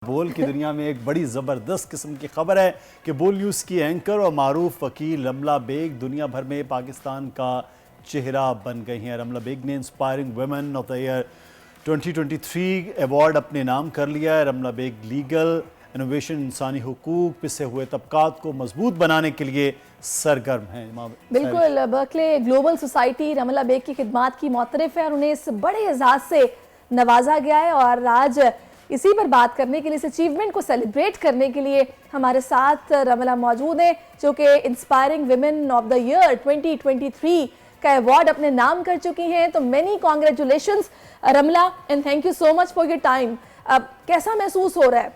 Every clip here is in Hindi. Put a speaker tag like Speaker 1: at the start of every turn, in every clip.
Speaker 1: बोल की दुनिया में एक बड़ी ज़बरदस्त किस्म की खबर है कि बोल न्यूज़ की एंकर और मारूफ वकील रमला बेग दुनिया भर में पाकिस्तान का चेहरा बन गई हैं। रमला बेग ने inspiring women of the year 2023 award अपने नाम कर लिया है। रमला बेग लीगल इनोवेशन, इंसानी हुकूक, पिछड़े हुए तबकात को मजबूत बनाने के लिए सरगर्म हैं।
Speaker 2: बिल्कुल, बर्कले ग्लोबल सोसाइटी रमला बेग की खिदमात की मोतरफ है और उन्हें इस बड़े एजाज से नवाजा गया है। और आज इसी पर बात करने के लिए, इस अचीवमेंट को सेलिब्रेट करने के लिए हमारे साथ रमला मौजूद हैं, जो कि inspiring women of the year 2023 का अवार्ड अपने नाम कर चुकी हैं। तो many congratulations Ramla and thank you so much for your time. अब कैसा महसूस हो रहा है?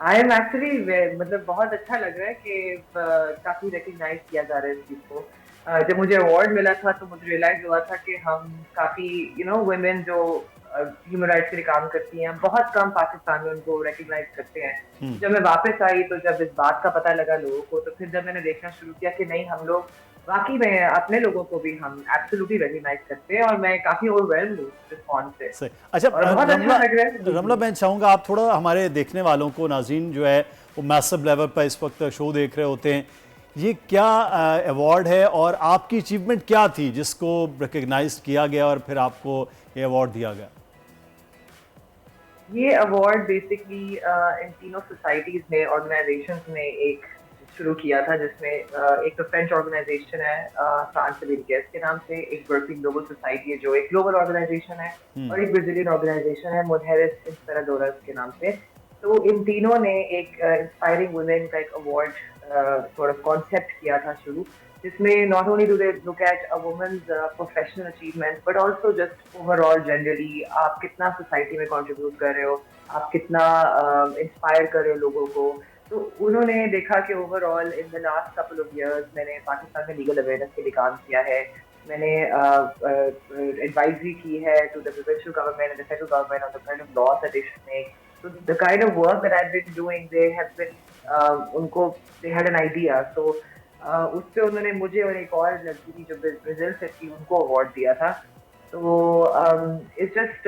Speaker 3: आई एम एक्चुअली मतलब बहुत अच्छा लग रहा है कि काफी रिकग्नाइज किया जा रहा है इस चीज को। जब मुझे अवार्ड मिला था तो मुझे रियलाइज हुआ था कि हम काफी वुमेन जो ह्यूमन राइट्स के लिए काम करती हैं, बहुत कम पाकिस्तान में उनको रिकग्नाइज करते हैं। जब मैं वापस आई तो जब इस बात का पता लगा लोगों को, तो फिर जब मैंने देखना शुरू किया कि नहीं, हम लोग वाकई में अपने लोगों को भी हम एब्सोल्युटली रिकग्नाइज करते हैं, और मैं काफी ओवरवेल्म्ड हूँ रिस्पॉन्स से।
Speaker 1: अच्छा,
Speaker 3: रमला
Speaker 1: मैं चाहूँगा आप थोड़ा हमारे देखने वालों को, नाज़रीन जो है वो मैसिव लेवल पर इस वक्त शो देख रहे होते हैं, ये क्या अवार्ड है और आपकी अचीवमेंट क्या थी जिसको रिकग्नाइज किया गया और फिर आपको ये अवार्ड दिया गया?
Speaker 3: ये अवार्ड बेसिकली इन तीनों सोसाइटीज ने, ऑर्गेनाइजेशंस ने एक शुरू किया था, जिसमें एक तो फ्रेंच ऑर्गेनाइजेशन है फ्रांस अमेरिकस के नाम से, एक बर्कली ग्लोबल सोसाइटी है जो एक ग्लोबल ऑर्गेनाइजेशन है, और एक ब्राजीलियन ऑर्गेनाइजेशन है मुजेres इंस्पिराdoras के नाम से। तो इन तीनों ने एक इंस्पायरिंग वुमेन का एक अवार्ड सॉर्ट ऑफ कॉन्सेप्ट किया था शुरू, जिसमें not only do they look at a woman's professional achievements, but also just overall generally आप कितना सोसाइटी में कंट्रीब्यूट कर रहे हो, आप कितना इंस्पायर कर रहे हो लोगों को। तो उन्होंने देखा कि overall in the last couple of years मैंने पाकिस्तान में लीगल अवेयरनेस के लिए काम किया है, मैंने एडवाइजरी की है to the provincial government and the federal government on the kind of laws that they should make. So the kind of work that I've been doing, they have been उनको they had an idea, so उससे उन्होंने मुझे और एक और लड़की थी जो ब्राजील से थी, उनको अवार्ड दिया था। तो इट्स जस्ट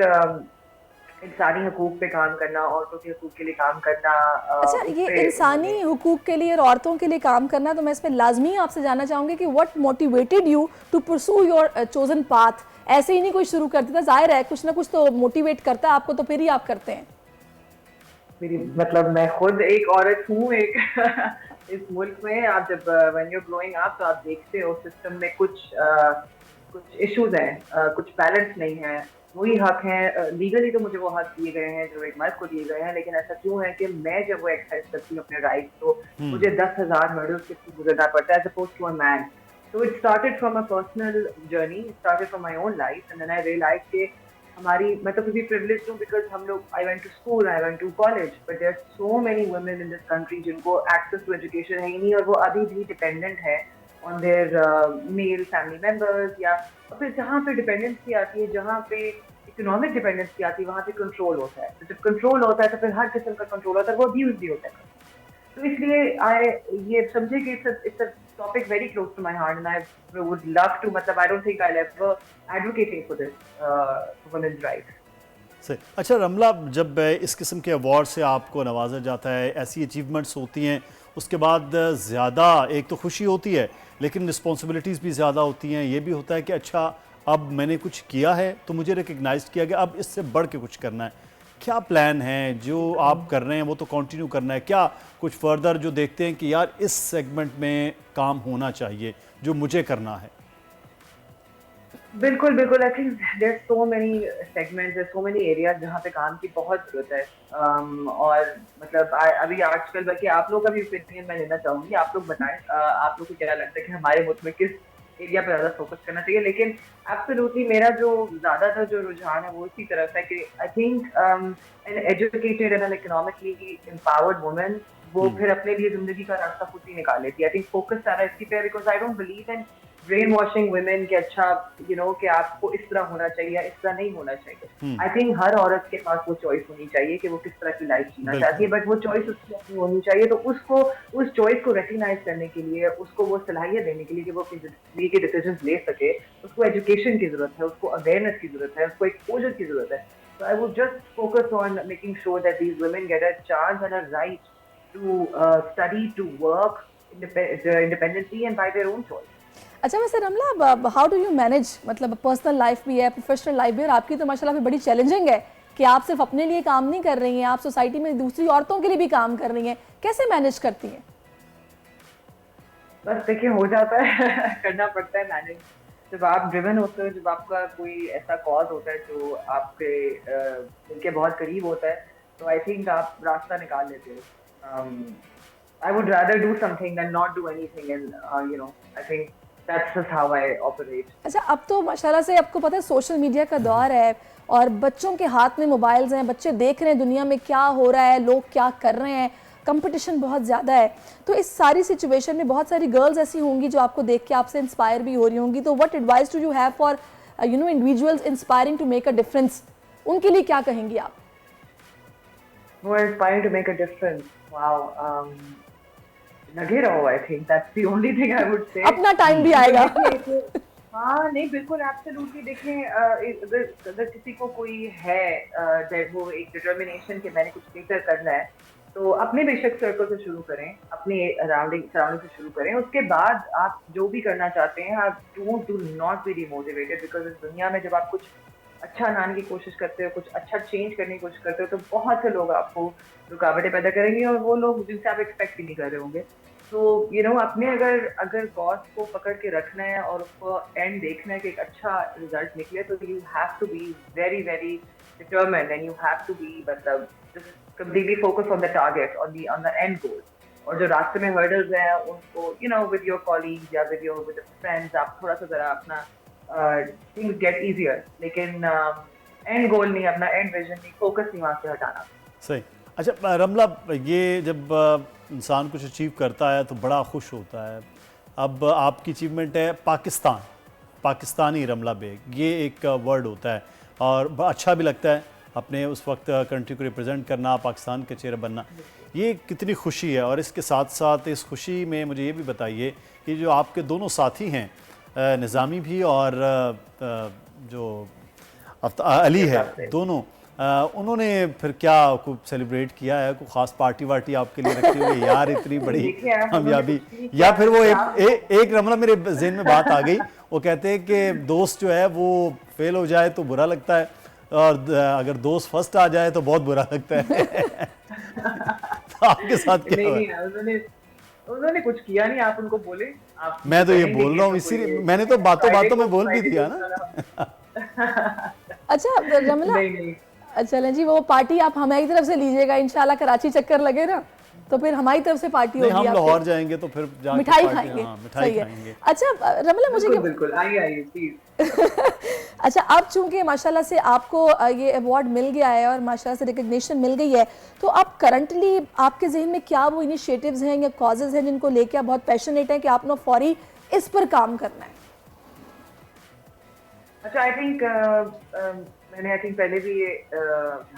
Speaker 3: इंसानी हुकूक पे काम करना, औरतों के हुकूक के लिए काम करना।
Speaker 2: अच्छा, ये इंसानी हुकूक के लिए और औरतों के लिए काम करना, तो मैं इस पर लाजमी आपसे जानना चाहूँगी कि what motivated you to pursue your chosen path? ऐसे ही नहीं कोई शुरू कर देता, जाहिर है कुछ ना कुछ तो मोटिवेट करता है आपको, तो फिर ही आप करते हैं।
Speaker 3: मेरी मतलब मैं खुद एक औरत हूँ, एक इस मुल्क में आप जब when you are growing up तो आप देखते हो सिस्टम में कुछ इश्यूज हैं, कुछ बैलेंस नहीं है, वही हक हैं। लीगली तो मुझे वो हक दिए गए हैं जो एक मर्द को दिए गए हैं, लेकिन ऐसा क्यों है कि मैं जब वो एक्सरसाइज करती हूँ अपने राइट, तो मुझे 10,000 हर्डल्स के थ्रू गुजरना पड़ता है as opposed to a man. So it started from a personal journey, it started from my own life, and then I realized कि हमारी, मैं तो फिर भी privileged हूँ because हम लोग, I went to school, I went to college, but there are so many women in this country जिनको access to education है ही नहीं, और वो अभी भी dependent है on their male family members, या और फिर जहाँ पे dependency आती है, जहाँ पे economic dependency आती है, वहाँ पे control होता है। तो जब control होता है तो फिर हर किस्म का control होता है, वो abuse भी होता है। तो इसलिए ये समझे कि it's a topic very close to my heart, and I would love to, मतलब I don't think I'll ever advocate for this women's rights.
Speaker 1: सही। अच्छा रमला, जब इस किस्म के अवार्ड से आपको नवाजा जाता है, ऐसी अचीवमेंट्स होती हैं, उसके बाद ज़्यादा एक तो खुशी होती है, लेकिन रिस्पॉन्सिबिलिटीज़ भी ज़्यादा होती हैं। ये भी होता है कि अच्छा अब मैंने कुछ किया है तो मुझे रिकग्नाइज किया गया, अब इससे बढ़ के कुछ करना है। क्या प्लान है जो आप कर रहे हैं वो तो कंटिन्यू करना है, क्या कुछ फर्दर जो देखते हैं कि यार इस सेगमेंट में काम होना चाहिए जो मुझे करना है?
Speaker 3: बिल्कुल बिल्कुल, I think there so many segments, there so many areas जहाँ पे काम की बहुत जरूरत है। और मतलब अभी आजकल, बल्कि आप लोग का भी ओपिनियन मैं लेना चाहूंगी, आप लोग बताएं आप लोग को क्या लगता है कि हमारे मुल्क में किस एरिया पे ज्यादा फोकस करना चाहिए। लेकिन एब्सोल्युटली मेरा जो ज्यादातर जो रुझान है वो इसी तरफ है कि I think an educated and N economically empowered women, वो फिर अपने लिए जिंदगी का रास्ता खुद ही निकाल लेती है। आई थिंक फोकस सारा इसकी पे, because I don't believe in brain washing women कि अच्छा कि आपको इस तरह होना चाहिए, इस तरह नहीं होना चाहिए। आई थिंक हर औरत के पास वो चॉइस होनी चाहिए कि वो किस तरह की लाइफ जीना चाहती है, बट वो चॉइस उसकी अपनी होनी चाहिए। तो उसको उस चॉइस को रिकग्नाइज करने के लिए, उसको वो सलाहियत देने के लिए कि वो अपनी जिंदगी के डिसीजन ले सके, उसको एजुकेशन की जरूरत है, उसको अवेयरनेस की जरूरत है, उसको एक्सपोजर की जरूरत है। So I would just focus on making sure that these women get a chance and a right to study, to work independently and by their own choice.
Speaker 2: अच्छा वैसे रमला, हाउ डू यू मैनेज, मतलब पर्सनल लाइफ भी है, प्रोफेशनल लाइफ भी है, और आपकी तो माशाल्लाह भी बड़ी चैलेंजिंग है कि आप सिर्फ अपने लिए काम नहीं कर रही हैं, आप सोसाइटी में दूसरी औरतों के लिए भी काम कर रही हैं, कैसे मैनेज करती हैं?
Speaker 3: बस देखिए, हो जाता है करना पड़ता है मैनेज। जब आप ड्रिवन होते हो, जब आपका कोई ऐसा कॉज होता है जो आपके दिल के बहुत करीब होता है, तो आई थिंक आप रास्ता निकाल लेते हो। I would rather do something then not do anything, and I think that's just how I operate.
Speaker 2: अच्छा, अब तो माशाल्लाह से आपको पता है सोशल मीडिया का दौर है और बच्चों के हाथ में मोबाइल्स हैं, बच्चे देख रहे हैं दुनिया में क्या हो रहा है, लोग क्या कर रहे हैं, कंपटीशन बहुत ज़्यादा है। तो इस सारी सिचुएशन में बहुत सारी गर्ल्स ऐसी होंगी जो आपको देख के आपसे इंस्पायर भी हो रही होंगी, तो what advice do you have for individuals inspiring to make a difference, उनके लिए क्या कहेंगी आप?
Speaker 3: Who are inspiring to make a difference? Wow. लगे रहो, आई think that's the only thing I would say.
Speaker 2: अपना टाइम भी आएगा।
Speaker 3: हाँ नहीं, बिल्कुल एब्सोल्युटली। देखें, अगर किसी को कोई है वो एक डिटर्मिनेशन कि मैंने कुछ बेहतर करना है, तो अपने बेशक सर्कल से शुरू करें, अपने सराउंडिंग से शुरू करें। उसके बाद आप जो भी करना चाहते हैं, आप do not be demotivated, because इस दुनिया में जब आप कुछ अच्छा लाने की कोशिश करते हो, कुछ अच्छा चेंज करने की कोशिश करते हो, तो बहुत से लोग आपको रुकावटें पैदा करेंगे, और वो लोग जिनसे आप एक्सपेक्ट भी नहीं कर रहे होंगे। तो अपने अगर कॉज को पकड़ के रखना है और उसको एंड देखना है कि एक अच्छा रिजल्ट निकले, तो you have to be very very determined, and you have to be मतलब just completely focus on the target, on the end goal. और जो रास्ते में हर्डल्स हैं उनको विद योर कॉलीग्स या विद फ्रेंड्स आप थोड़ा सा जरा अपना थिंग्स गेट इजियर, लेकिन एंड गोल नहीं, अपना एंड विजन नहीं, फोकस नहीं वहाँ से हटाना।
Speaker 1: सही। अच्छा रमला, ये जब इंसान कुछ अचीव करता है तो बड़ा खुश होता है। अब आपकी अचीवमेंट है पाकिस्तान, पाकिस्तानी रमला बेग, ये एक वर्ड होता है और बड़ा अच्छा भी लगता है अपने उस वक्त कंट्री को रिप्रेजेंट करना, पाकिस्तान के चेहरा बनना। ये कितनी खुशी है, और इसके साथ साथ इस खुशी में मुझे ये भी बताइए कि जो आपके दोनों साथी हैं, निज़ामी भी और जो अली है, दोनों उन्होंने फिर क्या कुछ सेलिब्रेट किया है, कोई खास पार्टी वार्टी आपके लिए रखी हुई है यार, इतनी बड़ी कामयाबी? या फिर वो एक रमला मेरे जहन में बात आ गई, वो कहते हैं कि दोस्त जो है वो फेल हो जाए तो बुरा लगता है, और अगर दोस्त फर्स्ट आ जाए तो बहुत बुरा लगता है। तो आपके साथ क्या हुआ?
Speaker 3: उन्होंने कुछ किया नहीं, आप उनको बोले।
Speaker 1: मैं तो ये बोल रहा हूँ, इसीलिए मैंने तो बातों बातों में बोल भी दिया ना।
Speaker 2: अच्छा रमला, चलें जी, वो पार्टी आप हमारी तरफ से लीजिएगा, इंशाल्लाह कराची चक्कर लगे ना तो फिर हमारी तरफ से पार्टी होगी।
Speaker 1: हम लाहौर जाएंगे तो फिर
Speaker 2: मिठाई खाएंगे।
Speaker 1: हाँ, मिठाई खाएंगे।
Speaker 2: अच्छा रमला, मुझे
Speaker 3: बिल्कुल आइए प्लीज।
Speaker 2: अच्छा, अब चूंकि माशाल्लाह से आपको ये अवार्ड मिल गया है और माशाल्लाह से रिकग्निशन मिल गई है, तो अब करंटली आपके जहन में क्या वो इनिशिएटिव्स हैं या कॉजेज हैं जिनको लेके आप बहुत पैशनेट हैं कि आपने फौरी इस पर काम करना है?
Speaker 3: अच्छा, आई थिंक मैंने पहले भी ये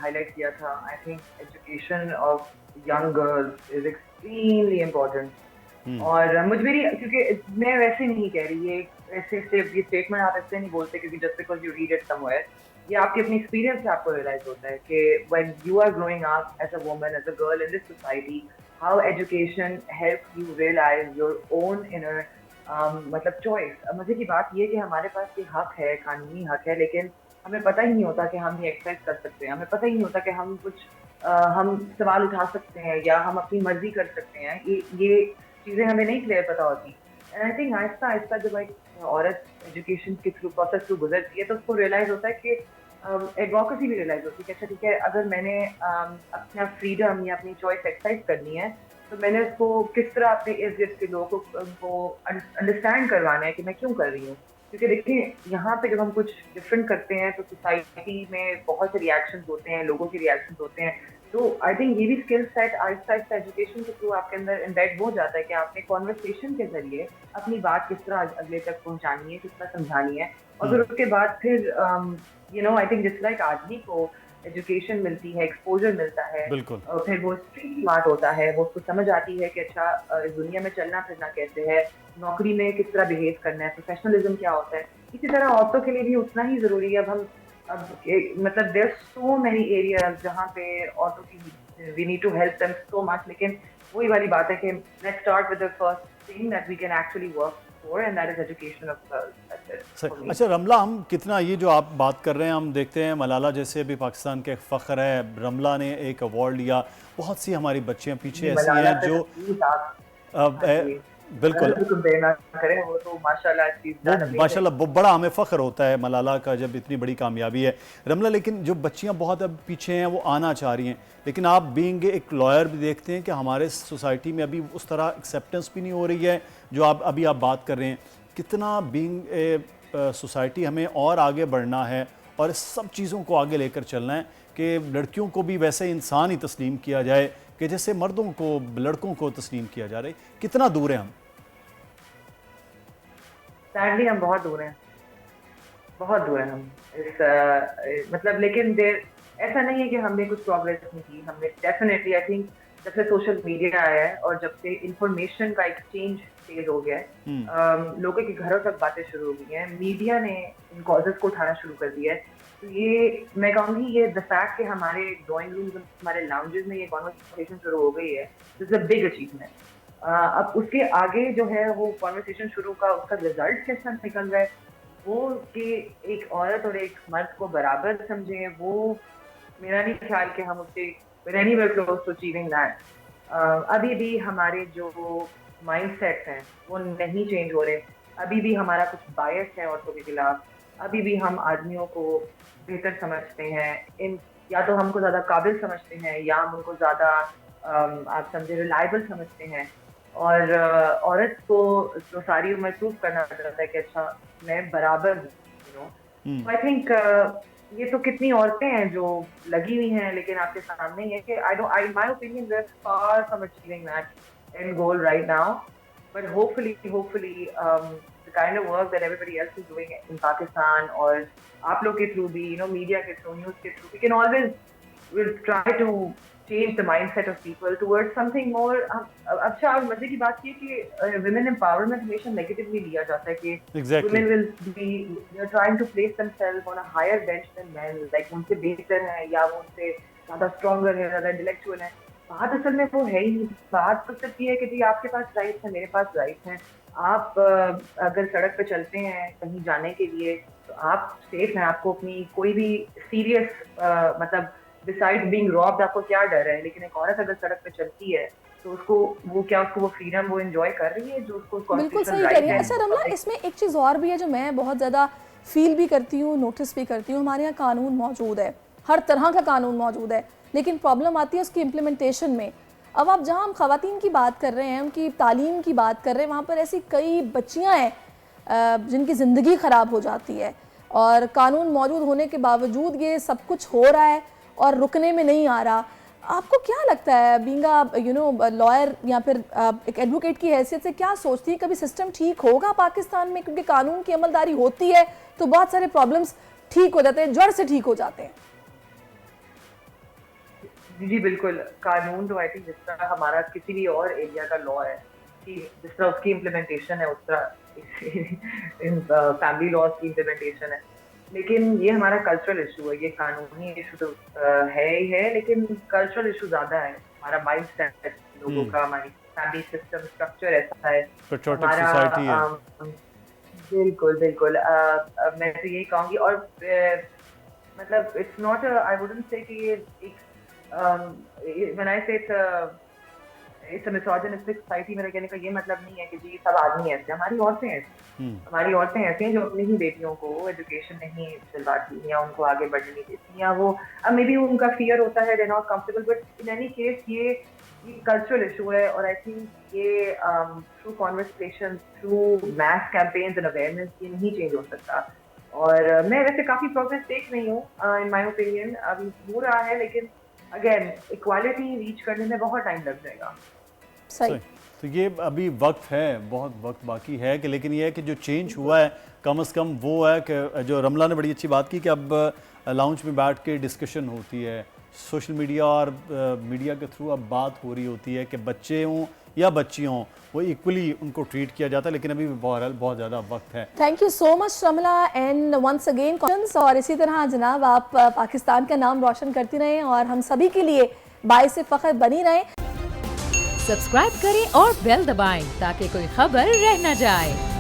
Speaker 3: हाईलाइट किया था। I think education of young girls is extremely important. और मुझ मेरी, क्योंकि मैं वैसे नहीं कह रही, ये स्टेटमेंट आप ऐसे नहीं बोलते क्योंकि just because you read it somewhere, ये आपकी अपनी एक्सपीरियंस से आपको रियलाइज होता है कि when you are growing up as a woman, as a girl in this society, how education help you realise your own inner मतलब चॉइस। मजे की बात ये कि हमारे पास ये हक है, कानूनी हक है, लेकिन हमें पता ही नहीं होता कि हम ये एक्सरसाइज कर सकते हैं, हमें पता ही नहीं होता कि हम कुछ हम सवाल उठा सकते हैं या हम अपनी मर्जी कर सकते हैं। ये चीज़ें हमें नहीं क्लियर पता होती। And I think Aahista Aahista जब एक औरत एजुकेशन के थ्रू प्रोसेस थ्रू गुजरती है तो उसको रियलाइज होता है कि एडवोकेसी भी रियलाइज होती है कि अच्छा ठीक है, अगर मैंने अपना फ्रीडम या अपनी चॉइस एक्सरसाइज करनी है तो मैंने उसको किस तरह अपने इर्द गिर्द के लोगों को अंडरस्टैंड करवाना है कि मैं क्यों कर रही हूँ। क्योंकि देखिए, यहाँ पे जब हम कुछ डिफरेंट करते हैं तो सोसाइटी में बहुत से रिएक्शंस होते हैं, लोगों के रिएक्शंस होते हैं। तो आई थिंक ये भी skill set Aahista Aahista education के थ्रू आपके अंदर एम्बेड हो जाता है कि आपने कॉन्वर्सेशन के जरिए अपनी बात किस तरह अगले तक पहुंचानी है, किस तरह समझानी है। और फिर उसके बाद फिर आई थिंक जिस लाइक आदमी को एजुकेशन मिलती है, एक्सपोजर मिलता है, और फिर वो स्ट्रीट स्मार्ट होता है, वो उसको समझ आती है कि अच्छा इस दुनिया में चलना फिरना कैसे है, नौकरी में किस तरह बिहेव करना है, प्रोफेशनलिज्म क्या होता है। इसी तरह औरतों के लिए भी उतना ही जरूरी है। अब हम मतलब देयर सो मेनी एरियाज जहाँ पे औरतों की we need to help them so much, लेकिन वही वाली बात है कि let's start with the first thing that we can actually work for, and that is education of girls. That's it for me.
Speaker 1: अच्छा रमला, हम कितना ये जो आप बात कर रहे हैं, हम देखते हैं मलाला जैसे अभी पाकिस्तान के फ़ख्र है, रमला ने एक अवार्ड लिया, बहुत सी हमारी बच्चियां पीछे ऐसी
Speaker 3: मलाला
Speaker 1: हैं
Speaker 3: पे
Speaker 1: जो
Speaker 3: तो प्लीज आप, हाँ जी,
Speaker 1: बिल्कुल
Speaker 3: मलाला पे तो देर ना करें, वो तो माशाल्लाह शी इज
Speaker 1: वो
Speaker 3: डन अमेजिंग।
Speaker 1: माशाल्लाह बड़ा हमें फ़ख्र होता है मलाला का जब इतनी बड़ी कामयाबी है रमला। लेकिन जो बच्चियां बहुत अब पीछे हैं वो आना चाह रही हैं, लेकिन आप बीइंग एक लॉयर भी देखते हैं कि हमारे सोसाइटी में अभी उस तरह एक्सेप्टेंस भी नहीं हो रही है जो आप बात कर रहे हैं। कितना बीइंग ए सोसाइटी हमें और आगे बढ़ना है और इस सब चीज़ों को आगे लेकर चलना है कि लड़कियों को भी वैसे इंसान ही तस्लीम किया जाए कि जैसे मर्दों को लड़कों को तस्लीम किया जा रहा है। कितना दूर है हम?
Speaker 3: सैडली हम बहुत दूर हैं, बहुत दूर है हम इस मतलब, लेकिन देर ऐसा नहीं है कि हमने कुछ प्रोग्रेस नहीं की। हमने डेफिनेटली, आई थिंक, जब से सोशल मीडिया आया है और जब से इंफॉर्मेशन का एक्सचेंज तेज हो गया है, लोगों के घरों तक बातें शुरू हो गई हैं, मीडिया ने इन कॉजेज को उठाना शुरू कर दिया है। तो ये मैं कहूँगी, ये द फैक्ट कि हमारे ड्राइंग रूम्स, हमारे लाउंजेस में ये कॉन्वर्सेशन शुरू हो गई है, this is a big achievement. अब उसके आगे जो है वो कॉन्वर्सेशन शुरू का उसका रिजल्ट कैसा निकल रहा है, वो कि एक औरत और एक मर्द को बराबर समझे, वो मेरा नहीं ख्याल कि हम उससे we're anywhere close to achieving that। अभी भी हमारे जो माइंडसेट हैं वो नहीं चेंज हो रहे, अभी भी हमारा कुछ बायस है औरतों के खिलाफ, अभी भी हम आदमियों को बेहतर समझते हैं, इन या तो हमको ज़्यादा काबिल समझते हैं या हम उनको ज़्यादा आप समझे रिलायबल समझते हैं। और औरत को तो सारी उम्र प्रूव करना पड़ता है कि अच्छा मैं बराबर हूँ, यू नो। आई थिंक ये तो कितनी औरतें हैं जो लगी हुई हैं, लेकिन आपके सामने ही है कि I my opinion we are far from achieving that end goal right now, but hopefully the kind of work that everybody else is doing in Pakistan और आप लोग के थ्रू भी, मीडिया के थ्रू, न्यूज़ के through, we can always will try to change the mindset of people towards something more। अच्छा, और मजे की बात ये कि women empowerment हमेशा negatively लिया जाता है कि women will be they're trying to place themselves on a higher bench than men, like उनसे बेहतर हैं या वो उनसे ज़्यादा stronger है, ज़्यादा intellectual है। बात असल में वो है ही नहीं। बात तो सिर्फ ये है कि जी आपके पास राइट्स हैं, मेरे पास राइट्स हैं। आप अगर सड़क पे चलते हैं कहीं जाने के लिए तो आप सेफ हैं, आपको अपनी कोई भी सीरियस मतलब बिसाइड बीइंग रॉब्ड आपको क्या डर है। लेकिन एक औरत अगर सड़क पे चलती है तो उसको वो फ्रीडम वो एंजॉय कर रही है जो उसको
Speaker 2: बिल्कुल सही कह रही है। अच्छा रमला, इसमें एक चीज़ और भी है जो मैं बहुत ज़्यादा फील भी करती हूँ, नोटिस भी करती हूँ। हमारे यहाँ कानून मौजूद है, हर तरह का कानून मौजूद है, लेकिन प्रॉब्लम आती है उसकी इम्प्लीमेंटेशन में। अब आप जहाँ हम ख़वातीन की बात कर रहे हैं, उनकी तालीम की बात कर रहे हैं, वहाँ पर ऐसी कई बच्चियाँ हैं जिनकी ज़िंदगी ख़राब हो जाती है और कानून मौजूद होने के बावजूद ये सब कुछ हो रहा है और रुकने में नहीं आ रहा। आपको क्या लगता है बीइंग लॉयर या फिर एक एडवोकेट की हैसियत से, क्या सोचती है कभी सिस्टम ठीक होगा पाकिस्तान में? क्योंकि कानून की अमलदारी होती है तो बहुत सारे प्रॉब्लम्स ठीक हो जाते हैं, जड़ से ठीक हो जाते हैं।
Speaker 3: जी बिल्कुल, कानून तो आई थिंक जिस तरह हमारा किसी भी और एरिया का लॉ है कि जिस तरह उसकी इम्प्लीमेंटेशन है उस तरह फैमिली लॉज की इम्प्लीमेंटेशन है। लेकिन ये हमारा कल्चरल इशू है, ये कानूनी इशू तो है ही है, लेकिन कल्चरल इशू ज्यादा है। हमारा माइंड सेट लोगों का, हमारी फैमिली सिस्टम स्ट्रक्चर ऐसा है, हमारा बिल्कुल मैं तो यही कहूँगी। और मतलब it's not, I wouldn't say कि ये एक when I say it's a misogynistic society, मेरा कहने का ये मतलब नहीं है कि जी सब आदमी ऐसे, हमारी औरतें ऐसी, हमारी औरतें ऐसी हैं जो अपनी ही बेटियों को एजुकेशन नहीं दिलवाती या उनको आगे बढ़ने नहीं देती, या वो मे बी उनका फियर होता है, they're not comfortable, but in any case ये कल्चरल इशू है। और आई थिंक ये through conversation, through mass campaigns and awareness ये नहीं चेंज हो सकता। और मैं वैसे काफी प्रोग्रेस देख रही हूँ इन माय ओपिनियन, अभी हो रहा है, लेकिन अगेन इक्वालिटी रीच करने में बहुत टाइम लग जाएगा।
Speaker 2: सही।
Speaker 1: तो ये अभी वक्त है, बहुत वक्त बाकी है कि, लेकिन ये है कि जो चेंज हुआ है कम से कम वो है कि जो रमला ने बड़ी अच्छी बात की कि अब लाउंज में बैठ के डिस्कशन होती है, सोशल मीडिया और मीडिया के थ्रू अब बात हो रही होती है कि बच्चे हों या बच्ची हों, वो इक्वली उनको ट्रीट किया जाता है। लेकिन अभी भी बहरहाल बहुत ज़्यादा वक्त है।
Speaker 2: Thank you so much Ramla and once again और इसी तरह जनाब आप पाकिस्तान का नाम रोशन करती रहें और हम सभी के लिए बाइस फख्र बनी रहें।
Speaker 4: सब्सक्राइब करें और बेल दबाएं ताकि कोई खबर रह न जाए।